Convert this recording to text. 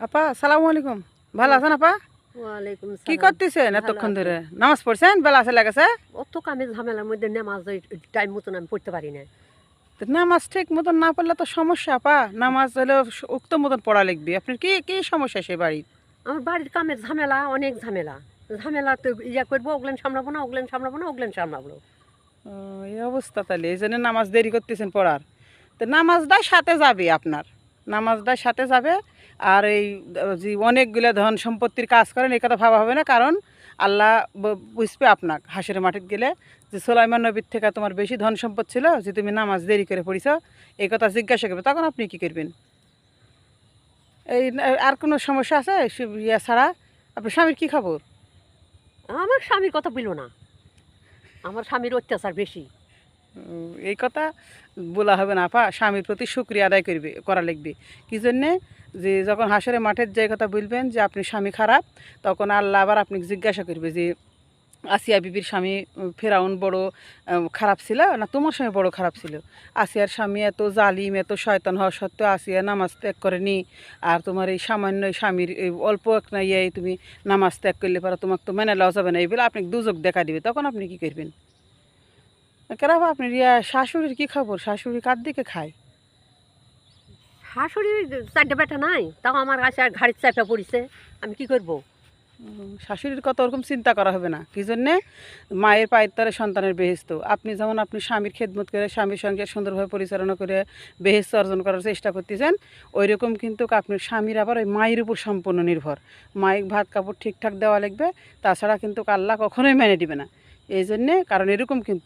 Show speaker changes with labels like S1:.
S1: আপা সালামু আলাইকুম। ভালো আছেন আপা?
S2: ওয়ালাইকুম
S1: কি
S2: সালাম।
S1: করতেছেন
S2: ভালো
S1: এতক্ষণ
S2: আছি।
S1: ধরে? নামাজ পড়ছেন? বেলা চলে গেছে।
S2: অত কামের ঝামেলার মধ্যে নামাজ টাইম মতন আমি পড়তে পারি না।
S1: তো নামাজ ঠিক মতন না পড়লে তো সমস্যা আপা। নামাজ হলো উক্ত মতন পড়া লিখবি। আপনার কি কি সমস্যা সে বাড়ির?
S2: আমার বাড়ির কামের ঝামেলা, অনেক ঝামেলা। ঝামেলা তো ইয়া করবো, ওগুলেন সামলাবো না, ওগুলেন সামলাবো না, ওগুলেন সামলাবো।
S1: ও, এই অবস্থা তাহলে এই জন্য নামাজ দেরি করতেছেন পড়ার। তো নামাজটাই সাথে যাবে আপনার। নামাজটাই সাথে যাবে। আর এই যে অনেকগুলো ধন সম্পত্তির কাজ করেন এই কথা ভাবা হবে না, কারণ আল্লাহ বুঝবে আপনার হাসির মাটিতে গেলে যে সুলাইমান নবীর থেকে তোমার বেশি ধন সম্পদ ছিল যে তুমি নামাজ দেরি করে পড়িছ, এই কথা জিজ্ঞাসা করবে, তখন আপনি কি করবেন? এই আর কোনো সমস্যা আছে ইয়া ছাড়া? আপনার স্বামীর কি খবর?
S2: আমার স্বামীর কথা বললো না। আমার স্বামীর অত্যাচার বেশি।
S1: এই কথা বলা হবে না আপা। স্বামীর প্রতি শুক্রিয়া আদায় করবে, করা লিখবে। কি জন্যে? যে যখন হাসরে মাঠের যে কথা বলবেন যে আপনি স্বামী খারাপ, তখন আল্লাহ আবার আপনি জিজ্ঞাসা করবে যে আসিয়া বিবির স্বামী ফেরাউন বড় খারাপ ছিল না তোমার স্বামী বড় খারাপ ছিল? আসিয়ার স্বামী এত জালিম এত শয়তান হওয়া সত্ত্বেও আসিয়া নামাজ ত্যাগ করেনি, আর তোমার এই সামান্য স্বামীর এই অল্প এক না ইয়ে তুমি নামাজ ত্যাগ করলে পারো, তোমাকে তো মেনে লওয়া যাবে না, এই বলে আপনি দুযোগ দেখা দিবে, তখন আপনি কি করবেন? কেরাবা আপনার ইয়া শাশুড়ির কি খবর? শাশুড়ি কার দিকে খায়?
S2: শাশুড়ি চারটে বেটা নাই, তাও আমার কাছে আর ঘাড়ির চাপা পড়িছে। আমি কি করব?
S1: শাশুড়ির কথা ওরকম চিন্তা করা হবে না। কি জন্যে? মায়ের পায়ের তলে সন্তানের বেহেস্ত। আপনি যেমন আপনি স্বামীর খেদমত করে স্বামীর সঙ্গে সুন্দরভাবে পরিচালনা করে বেহেস্ত অর্জন করার চেষ্টা করতেছেন, ওই রকম কিন্তু আপনার স্বামীর আবার ওই মায়ের উপর সম্পূর্ণ নির্ভর। মায়ের ভাত কাপড় ঠিকঠাক দেওয়া লাগবে, তাছাড়া কিন্তু আল্লাহ কখনোই মেনে দিবে না। এই জন্যে, কারণ এরকম কিন্তু